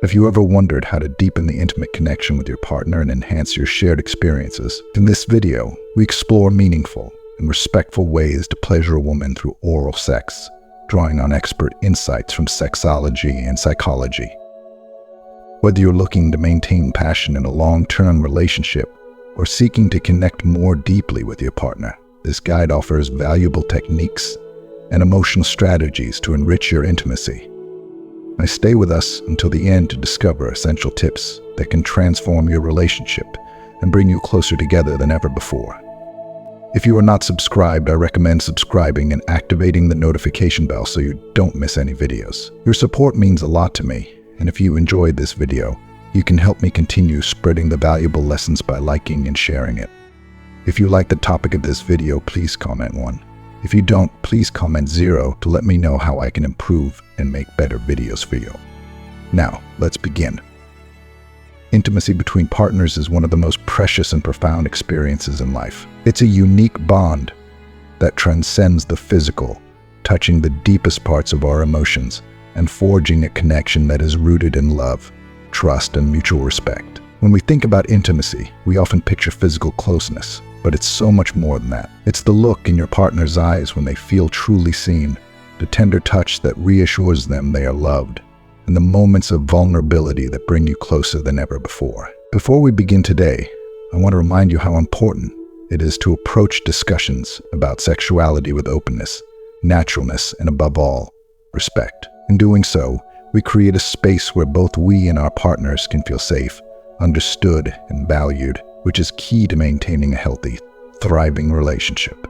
Have you ever wondered how to deepen the intimate connection with your partner and enhance your shared experiences? In this video, we explore meaningful and respectful ways to pleasure a woman through oral sex, drawing on expert insights from sexology and psychology. Whether you're looking to maintain passion in a long-term relationship or seeking to connect more deeply with your partner, this guide offers valuable techniques and emotional strategies to enrich your intimacy. Now stay with us until the end to discover essential tips that can transform your relationship and bring you closer together than ever before. If you are not subscribed, I recommend subscribing and activating the notification bell so you don't miss any videos. Your support means a lot to me, and if you enjoyed this video, you can help me continue spreading the valuable lessons by liking and sharing it. If you like the topic of this video, please comment 1. If you don't, please comment 0 to let me know how I can improve and make better videos for you. Now, let's begin. Intimacy between partners is one of the most precious and profound experiences in life. It's a unique bond that transcends the physical, touching the deepest parts of our emotions and forging a connection that is rooted in love, trust, and mutual respect. When we think about intimacy, we often picture physical closeness, but it's so much more than that. It's the look in your partner's eyes when they feel truly seen, the tender touch that reassures them they are loved, and the moments of vulnerability that bring you closer than ever before. Before we begin today, I want to remind you how important it is to approach discussions about sexuality with openness, naturalness, and above all, respect. In doing so, we create a space where both we and our partners can feel safe, understood, and valued, which is key to maintaining a healthy, thriving relationship.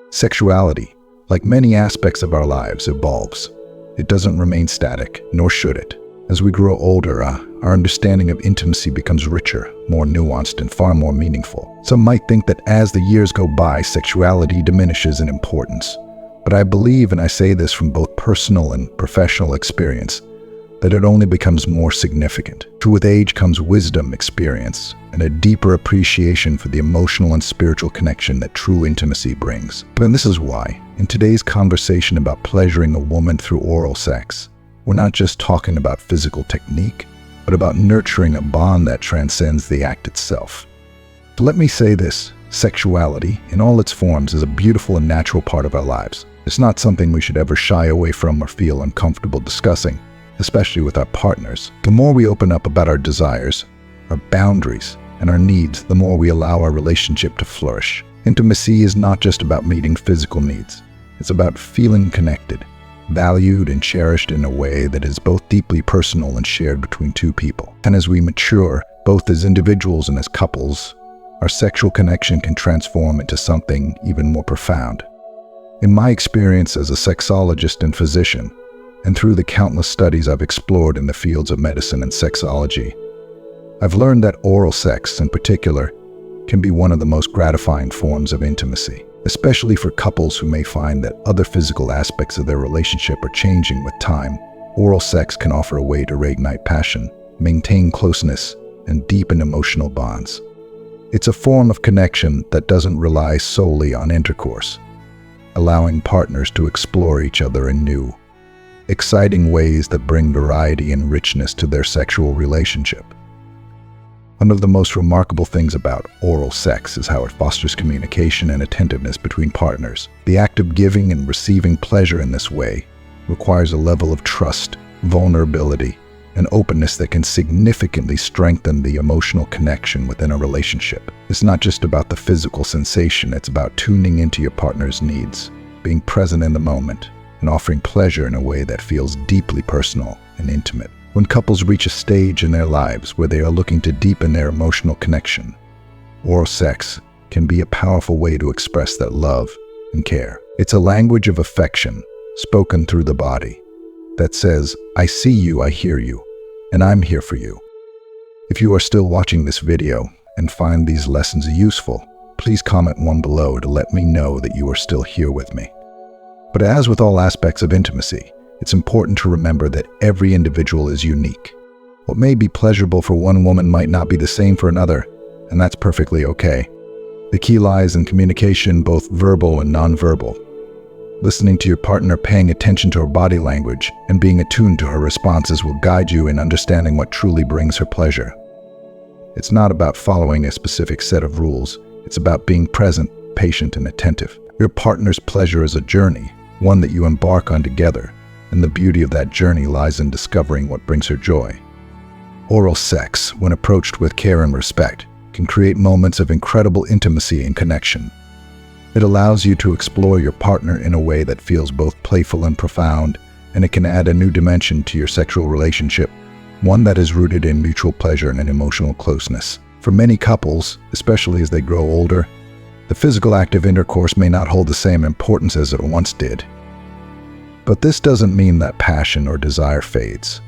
Sexuality, like many aspects of our lives, evolves. It doesn't remain static, nor should it. As we grow older, our understanding of intimacy becomes richer, more nuanced, and far more meaningful. Some might think that as the years go by, sexuality diminishes in importance. But I believe, and I say this from both personal and professional experience, that it only becomes more significant. For with age comes wisdom, experience, and a deeper appreciation for the emotional and spiritual connection that true intimacy brings. And this is why, in today's conversation about pleasuring a woman through oral sex, we're not just talking about physical technique, but about nurturing a bond that transcends the act itself. So let me say this, sexuality, in all its forms, is a beautiful and natural part of our lives. It's not something we should ever shy away from or feel uncomfortable discussing, especially with our partners. The more we open up about our desires, our boundaries, and our needs, the more we allow our relationship to flourish. Intimacy is not just about meeting physical needs. It's about feeling connected, valued, and cherished in a way that is both deeply personal and shared between two people. And as we mature, both as individuals and as couples, our sexual connection can transform into something even more profound. In my experience as a sexologist and physician, and through the countless studies I've explored in the fields of medicine and sexology, I've learned that oral sex, in particular, can be one of the most gratifying forms of intimacy, especially for couples who may find that other physical aspects of their relationship are changing with time. Oral sex can offer a way to reignite passion, maintain closeness, and deepen emotional bonds. It's a form of connection that doesn't rely solely on intercourse, allowing partners to explore each other in new, exciting ways that bring variety and richness to their sexual relationship. One of the most remarkable things about oral sex is how it fosters communication and attentiveness between partners. The act of giving and receiving pleasure in this way requires a level of trust, vulnerability, and openness that can significantly strengthen the emotional connection within a relationship. It's not just about the physical sensation, it's about tuning into your partner's needs, being present in the moment, and offering pleasure in a way that feels deeply personal and intimate. When couples reach a stage in their lives where they are looking to deepen their emotional connection, oral sex can be a powerful way to express that love and care. It's a language of affection spoken through the body that says, "I see you, I hear you, and I'm here for you." If you are still watching this video and find these lessons useful, please comment 1 below to let me know that you are still here with me. But as with all aspects of intimacy, it's important to remember that every individual is unique. What may be pleasurable for one woman might not be the same for another, and that's perfectly okay. The key lies in communication, both verbal and nonverbal. Listening to your partner, paying attention to her body language, and being attuned to her responses will guide you in understanding what truly brings her pleasure. It's not about following a specific set of rules. It's about being present, patient, and attentive. Your partner's pleasure is a journey, one that you embark on together, and the beauty of that journey lies in discovering what brings her joy. Oral sex, when approached with care and respect, can create moments of incredible intimacy and connection. It allows you to explore your partner in a way that feels both playful and profound, and it can add a new dimension to your sexual relationship, one that is rooted in mutual pleasure and emotional closeness. For many couples, especially as they grow older, the physical act of intercourse may not hold the same importance as it once did. But this doesn't mean that passion or desire fades.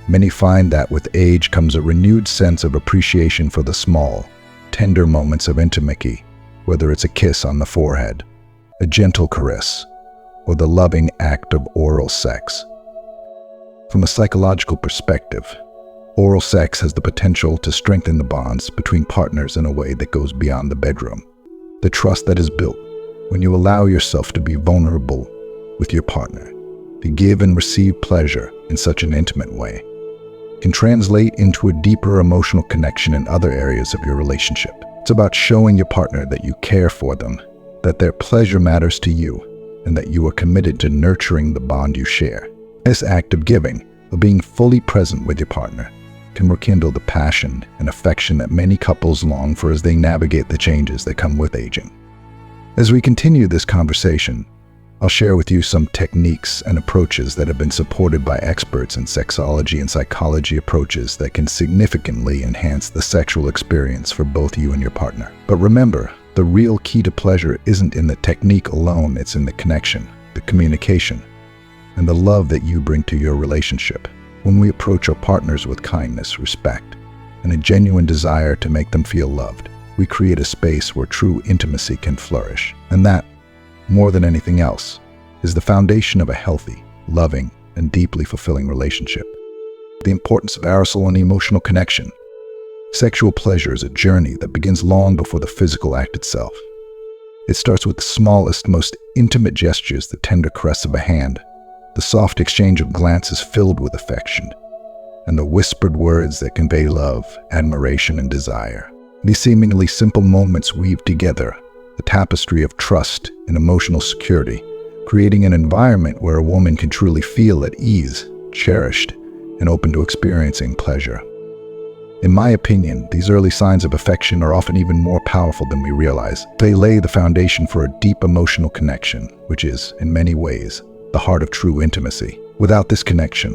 Many find that with age comes a renewed sense of appreciation for the small, tender moments of intimacy, whether it's a kiss on the forehead, a gentle caress, or the loving act of oral sex. From a psychological perspective, oral sex has the potential to strengthen the bonds between partners in a way that goes beyond the bedroom. The trust that is built when you allow yourself to be vulnerable with your partner, to give and receive pleasure in such an intimate way, can translate into a deeper emotional connection in other areas of your relationship. It's about showing your partner that you care for them, that their pleasure matters to you, and that you are committed to nurturing the bond you share. This act of giving, of being fully present with your partner, can rekindle the passion and affection that many couples long for as they navigate the changes that come with aging. As we continue this conversation, I'll share with you some techniques and approaches that have been supported by experts in sexology and psychology approaches that can significantly enhance the sexual experience for both you and your partner. But remember, the real key to pleasure isn't in the technique alone, it's in the connection, the communication, and the love that you bring to your relationship. When we approach our partners with kindness, respect, and a genuine desire to make them feel loved, we create a space where true intimacy can flourish. And that, more than anything else, is the foundation of a healthy, loving, and deeply fulfilling relationship. The importance of arousal and emotional connection. Sexual pleasure is a journey that begins long before the physical act itself. It starts with the smallest, most intimate gestures, the tender caress of a hand, the soft exchange of glances filled with affection, and the whispered words that convey love, admiration, and desire. These seemingly simple moments weave together a tapestry of trust and emotional security, creating an environment where a woman can truly feel at ease, cherished, and open to experiencing pleasure. In my opinion, these early signs of affection are often even more powerful than we realize. They lay the foundation for a deep emotional connection, which is, in many ways, the heart of true intimacy. Without this connection,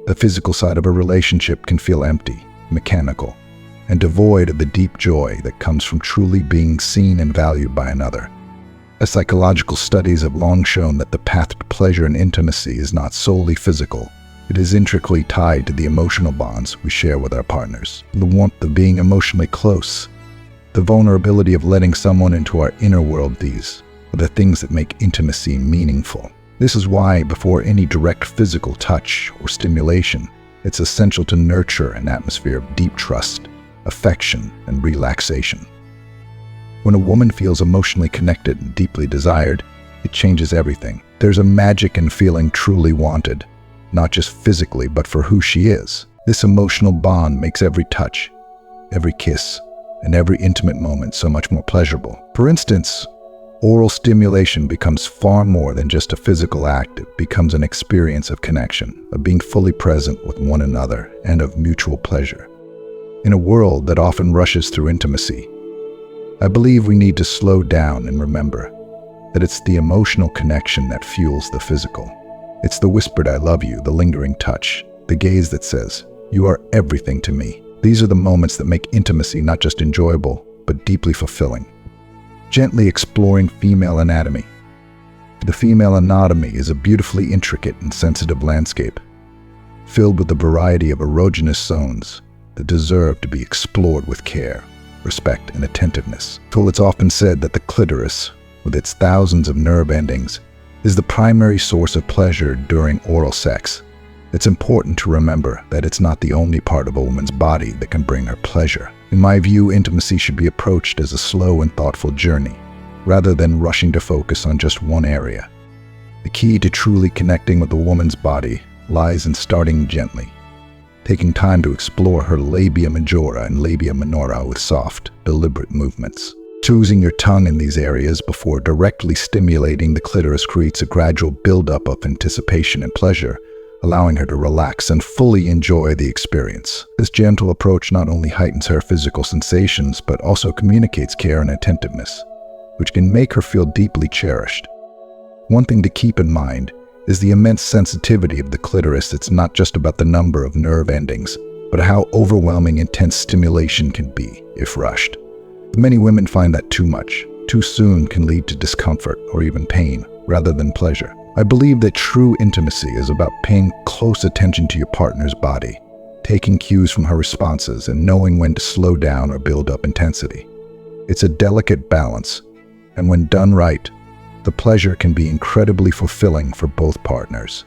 the physical side of a relationship can feel empty, mechanical, and devoid of the deep joy that comes from truly being seen and valued by another. As psychological studies have long shown that the path to pleasure and intimacy is not solely physical, it is intricately tied to the emotional bonds we share with our partners. The warmth of being emotionally close, the vulnerability of letting someone into our inner world, these are the things that make intimacy meaningful. This is why, before any direct physical touch or stimulation, it's essential to nurture an atmosphere of deep trust, affection, and relaxation. When a woman feels emotionally connected and deeply desired, it changes everything. There's a magic in feeling truly wanted, not just physically, but for who she is. This emotional bond makes every touch, every kiss, and every intimate moment so much more pleasurable. For instance, oral stimulation becomes far more than just a physical act. It becomes an experience of connection, of being fully present with one another, and of mutual pleasure. In a world that often rushes through intimacy, I believe we need to slow down and remember that it's the emotional connection that fuels the physical. It's the whispered "I love you," the lingering touch, the gaze that says, "You are everything to me." These are the moments that make intimacy not just enjoyable, but deeply fulfilling. Gently exploring female anatomy. The female anatomy is a beautifully intricate and sensitive landscape, filled with a variety of erogenous zones that deserve to be explored with care, respect, and attentiveness. So it's often said that the clitoris, with its thousands of nerve endings, is the primary source of pleasure during oral sex. It's important to remember that it's not the only part of a woman's body that can bring her pleasure. In my view, intimacy should be approached as a slow and thoughtful journey, rather than rushing to focus on just one area. The key to truly connecting with a woman's body lies in starting gently, taking time to explore her labia majora and labia minora with soft, deliberate movements. Choosing your tongue in these areas before directly stimulating the clitoris creates a gradual buildup of anticipation and pleasure, allowing her to relax and fully enjoy the experience. This gentle approach not only heightens her physical sensations, but also communicates care and attentiveness, which can make her feel deeply cherished. One thing to keep in mind is the immense sensitivity of the clitoris. It's not just about the number of nerve endings, but how overwhelming intense stimulation can be if rushed. Many women find that too much, too soon can lead to discomfort or even pain, rather than pleasure. I believe that true intimacy is about paying close attention to your partner's body, taking cues from her responses, and knowing when to slow down or build up intensity. It's a delicate balance, and when done right, the pleasure can be incredibly fulfilling for both partners.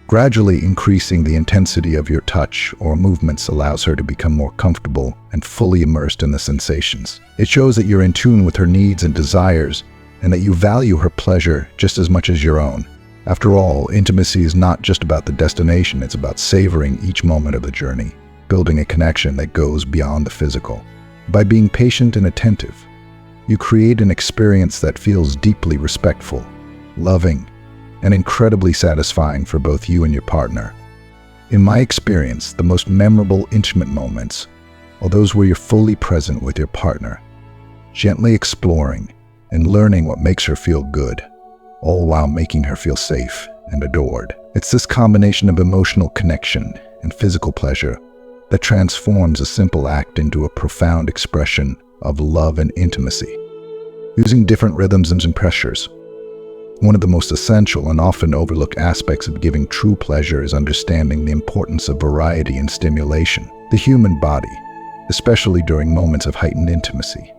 Gradually increasing the intensity of your touch or movements allows her to become more comfortable and fully immersed in the sensations. It shows that you're in tune with her needs and desires, and that you value her pleasure just as much as your own. After all, intimacy is not just about the destination, it's about savoring each moment of the journey, building a connection that goes beyond the physical. By being patient and attentive, you create an experience that feels deeply respectful, loving, and incredibly satisfying for both you and your partner. In my experience, the most memorable intimate moments are those where you're fully present with your partner, gently exploring and learning what makes her feel good, all while making her feel safe and adored. It's this combination of emotional connection and physical pleasure that transforms a simple act into a profound expression of love and intimacy. Using different rhythms and pressures. One of the most essential and often overlooked aspects of giving true pleasure is understanding the importance of variety and stimulation. The human body, especially during moments of heightened intimacy,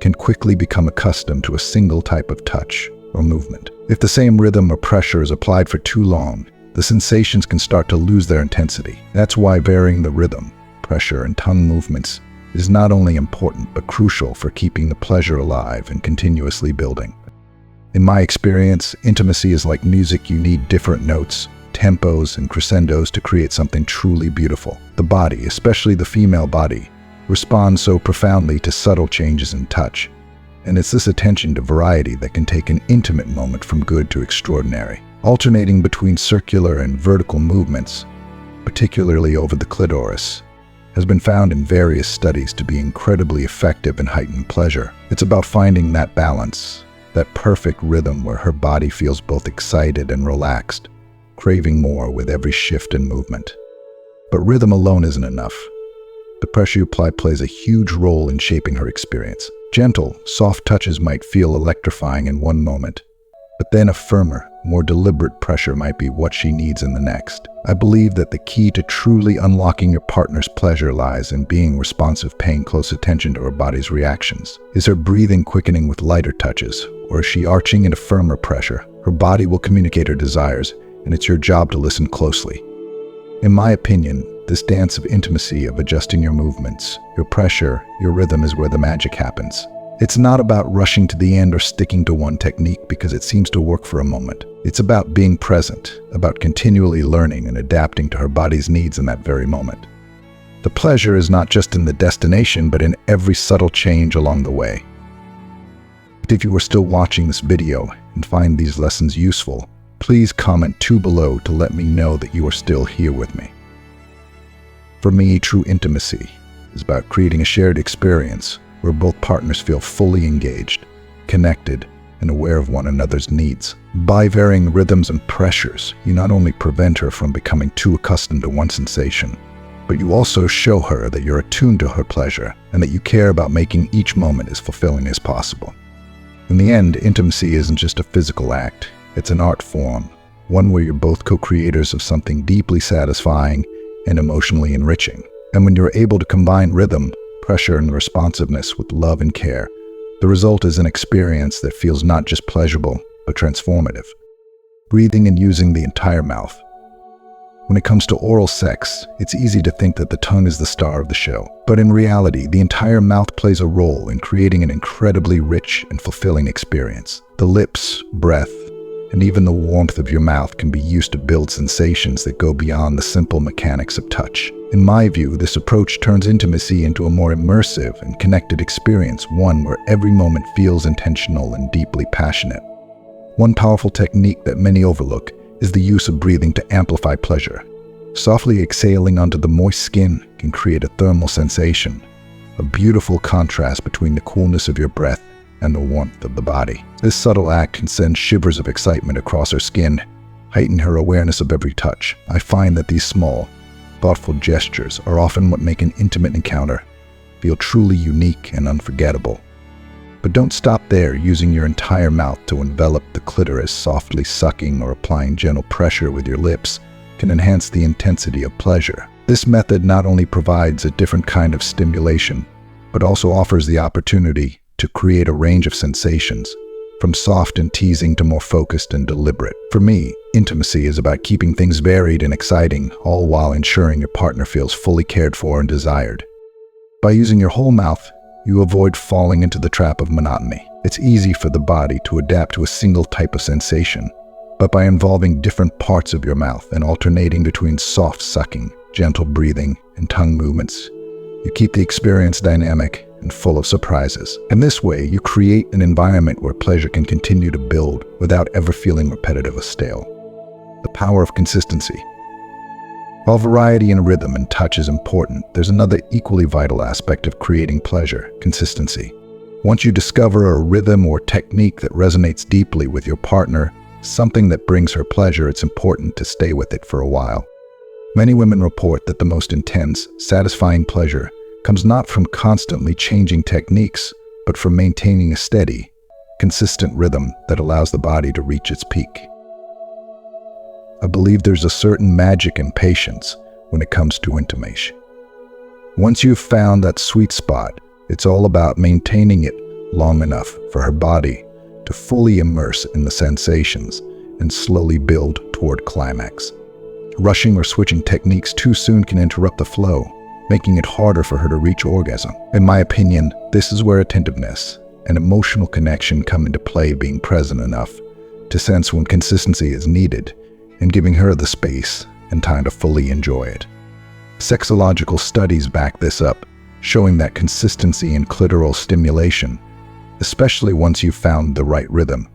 can quickly become accustomed to a single type of touch or movement. If the same rhythm or pressure is applied for too long, the sensations can start to lose their intensity. That's why varying the rhythm, pressure, and tongue movements is not only important but crucial for keeping the pleasure alive and continuously building. In my experience, intimacy is like music. You need different notes, tempos, and crescendos to create something truly beautiful. The body, especially the female body, responds so profoundly to subtle changes in touch, and it's this attention to variety that can take an intimate moment from good to extraordinary. Alternating between circular and vertical movements, particularly over the clitoris, has been found in various studies to be incredibly effective in heightened pleasure. It's about finding that balance, that perfect rhythm where her body feels both excited and relaxed, craving more with every shift and movement. But rhythm alone isn't enough. The pressure you apply plays a huge role in shaping her experience. Gentle, soft touches might feel electrifying in one moment, but then a firmer, more deliberate pressure might be what she needs in the next. I believe that the key to truly unlocking your partner's pleasure lies in being responsive, paying close attention to her body's reactions. Is her breathing quickening with lighter touches, or is she arching into firmer pressure? Her body will communicate her desires, and it's your job to listen closely. In my opinion, this dance of intimacy, of adjusting your movements, your pressure, your rhythm is where the magic happens. It's not about rushing to the end or sticking to one technique because it seems to work for a moment. It's about being present, about continually learning and adapting to her body's needs in that very moment. The pleasure is not just in the destination, but in every subtle change along the way. If you are still watching this video and find these lessons useful, please comment below to let me know that you are still here with me. For me, true intimacy is about creating a shared experience where both partners feel fully engaged, connected, and aware of one another's needs. By varying rhythms and pressures, you not only prevent her from becoming too accustomed to one sensation, but you also show her that you're attuned to her pleasure and that you care about making each moment as fulfilling as possible. In the end, intimacy isn't just a physical act, it's an art form, one where you're both co-creators of something deeply satisfying and emotionally enriching. And when you're able to combine rhythm, pressure, and responsiveness with love and care, the result is an experience that feels not just pleasurable, but transformative. Breathing and using the entire mouth. When it comes to oral sex, it's easy to think that the tongue is the star of the show. But in reality, the entire mouth plays a role in creating an incredibly rich and fulfilling experience. The lips, breath, and even the warmth of your mouth can be used to build sensations that go beyond the simple mechanics of touch. In my view, this approach turns intimacy into a more immersive and connected experience, one where every moment feels intentional and deeply passionate. One powerful technique that many overlook is the use of breathing to amplify pleasure. Softly exhaling onto the moist skin can create a thermal sensation, a beautiful contrast between the coolness of your breath and the warmth of the body. This subtle act can send shivers of excitement across her skin, heighten her awareness of every touch. I find that these small, thoughtful gestures are often what make an intimate encounter feel truly unique and unforgettable. But don't stop there. Using your entire mouth to envelop the clitoris, softly sucking or applying gentle pressure with your lips can enhance the intensity of pleasure. This method not only provides a different kind of stimulation, but also offers the opportunity to create a range of sensations, from soft and teasing to more focused and deliberate. For me, intimacy is about keeping things varied and exciting, all while ensuring your partner feels fully cared for and desired. By using your whole mouth, you avoid falling into the trap of monotony. It's easy for the body to adapt to a single type of sensation, but by involving different parts of your mouth and alternating between soft sucking, gentle breathing, and tongue movements, you keep the experience dynamic and full of surprises. In this way, you create an environment where pleasure can continue to build without ever feeling repetitive or stale. The power of consistency. While variety in rhythm and touch is important, there's another equally vital aspect of creating pleasure: consistency. Once you discover a rhythm or technique that resonates deeply with your partner, something that brings her pleasure, it's important to stay with it for a while. Many women report that the most intense, satisfying pleasure comes not from constantly changing techniques, but from maintaining a steady, consistent rhythm that allows the body to reach its peak. I believe there's a certain magic and patience when it comes to intimacy. Once you've found that sweet spot, it's all about maintaining it long enough for her body to fully immerse in the sensations and slowly build toward climax. Rushing or switching techniques too soon can interrupt the flow, making it harder for her to reach orgasm. In my opinion, this is where attentiveness and emotional connection come into play, being present enough to sense when consistency is needed and giving her the space and time to fully enjoy it. Sexological studies back this up, showing that consistency in clitoral stimulation, especially once you've found the right rhythm,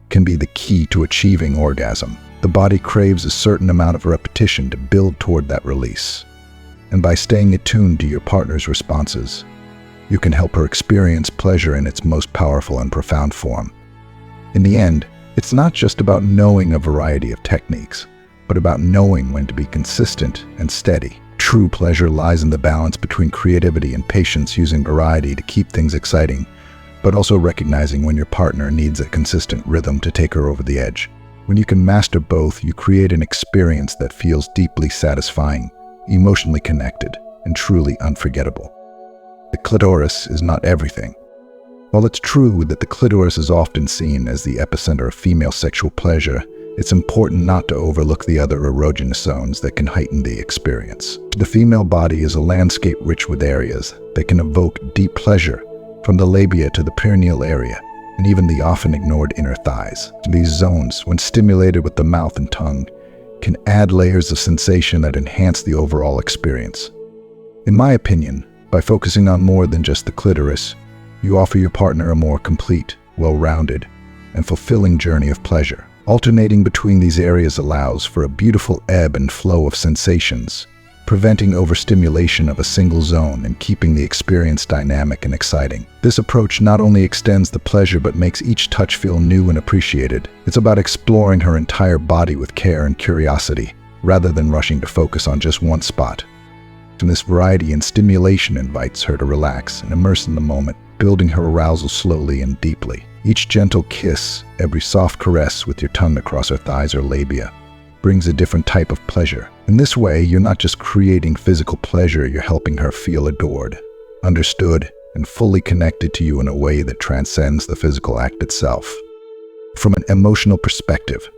can be the key to achieving orgasm. The body craves a certain amount of repetition to build toward that release. And by staying attuned to your partner's responses, you can help her experience pleasure in its most powerful and profound form. In the end, it's not just about knowing a variety of techniques, but about knowing when to be consistent and steady. True pleasure lies in the balance between creativity and patience, using variety to keep things exciting, but also recognizing when your partner needs a consistent rhythm to take her over the edge. When you can master both, you create an experience that feels deeply satisfying, emotionally connected, and truly unforgettable. The clitoris is not everything. While it's true that the clitoris is often seen as the epicenter of female sexual pleasure, it's important not to overlook the other erogenous zones that can heighten the experience. The female body is a landscape rich with areas that can evoke deep pleasure, from the labia to the perineal area, and even the often ignored inner thighs. These zones, when stimulated with the mouth and tongue, can add layers of sensation that enhance the overall experience. In my opinion, by focusing on more than just the clitoris, you offer your partner a more complete, well-rounded, and fulfilling journey of pleasure. Alternating between these areas allows for a beautiful ebb and flow of sensations, preventing overstimulation of a single zone and keeping the experience dynamic and exciting. This approach not only extends the pleasure but makes each touch feel new and appreciated. It's about exploring her entire body with care and curiosity, rather than rushing to focus on just one spot. And this variety and stimulation invites her to relax and immerse in the moment, building her arousal slowly and deeply. Each gentle kiss, every soft caress with your tongue across her thighs or labia, brings a different type of pleasure. In this way, you're not just creating physical pleasure, you're helping her feel adored, understood, and fully connected to you in a way that transcends the physical act itself. From an emotional perspective,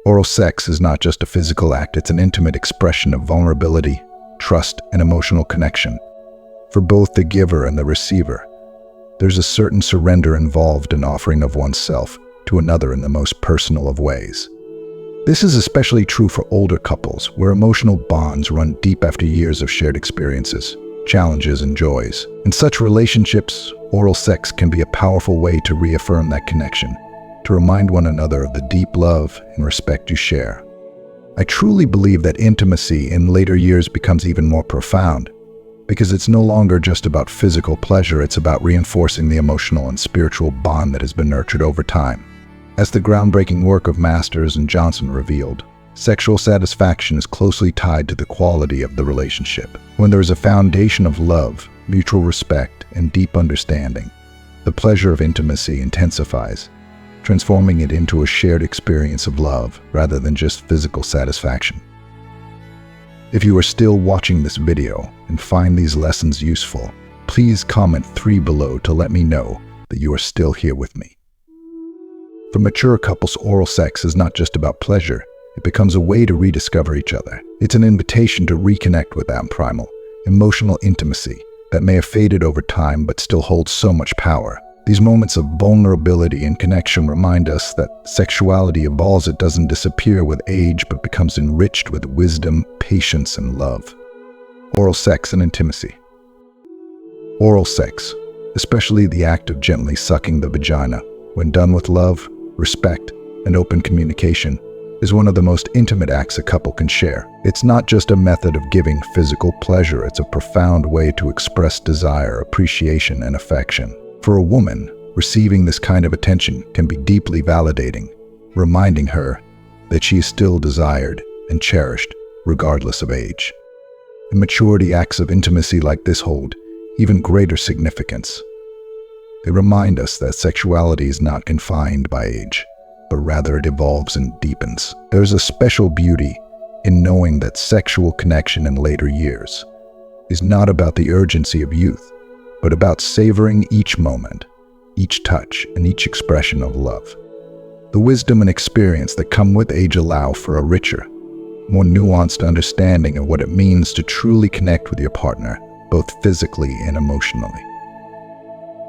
oral sex is not just a physical act, it's an intimate expression of vulnerability, trust, and emotional connection. For both the giver and the receiver, there's a certain surrender involved in offering of oneself, to another in the most personal of ways. This is especially true for older couples, where emotional bonds run deep after years of shared experiences, challenges, and joys. In such relationships, oral sex can be a powerful way to reaffirm that connection, to remind one another of the deep love and respect you share. I truly believe that intimacy in later years becomes even more profound, because it's no longer just about physical pleasure, it's about reinforcing the emotional and spiritual bond that has been nurtured over time. As the groundbreaking work of Masters and Johnson revealed, sexual satisfaction is closely tied to the quality of the relationship. When there is a foundation of love, mutual respect, and deep understanding, the pleasure of intimacy intensifies, transforming it into a shared experience of love rather than just physical satisfaction. If you are still watching this video and find these lessons useful, please comment 3 below to let me know that you are still here with me. For mature couples, oral sex is not just about pleasure. It becomes a way to rediscover each other. It's an invitation to reconnect with that primal, emotional intimacy that may have faded over time but still holds so much power. These moments of vulnerability and connection remind us that sexuality evolves. It doesn't disappear with age, but becomes enriched with wisdom, patience, and love. Oral sex and intimacy. Oral sex, especially the act of gently sucking the vagina, when done with love, respect, and open communication, is one of the most intimate acts a couple can share. It's not just a method of giving physical pleasure, it's a profound way to express desire, appreciation, and affection. For a woman, receiving this kind of attention can be deeply validating, reminding her that she is still desired and cherished, regardless of age. In maturity, acts of intimacy like this hold even greater significance. They remind us that sexuality is not confined by age, but rather it evolves and deepens. There's a special beauty in knowing that sexual connection in later years is not about the urgency of youth, but about savoring each moment, each touch, and each expression of love. The wisdom and experience that come with age allow for a richer, more nuanced understanding of what it means to truly connect with your partner, both physically and emotionally.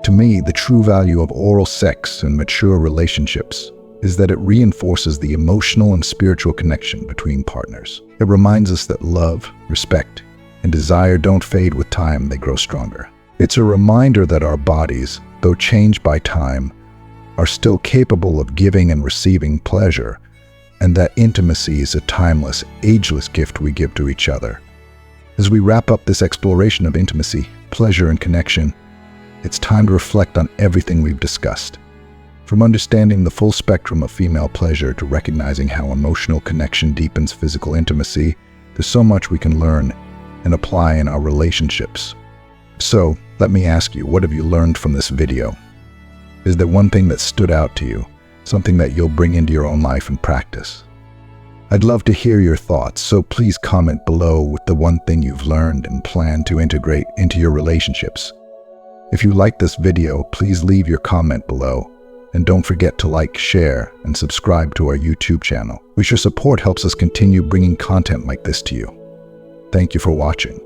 To me, the true value of oral sex in mature relationships is that it reinforces the emotional and spiritual connection between partners. It reminds us that love, respect, and desire don't fade with time, they grow stronger. It's a reminder that our bodies, though changed by time, are still capable of giving and receiving pleasure, and that intimacy is a timeless, ageless gift we give to each other. As we wrap up this exploration of intimacy, pleasure, and connection, it's time to reflect on everything we've discussed. From understanding the full spectrum of female pleasure to recognizing how emotional connection deepens physical intimacy, there's so much we can learn and apply in our relationships. So, let me ask you, what have you learned from this video? Is there one thing that stood out to you, something that you'll bring into your own life and practice? I'd love to hear your thoughts, so please comment below with the one thing you've learned and plan to integrate into your relationships. If you like this video, please leave your comment below, and don't forget to like, share, and subscribe to our YouTube channel, which your support helps us continue bringing content like this to you. Thank you for watching.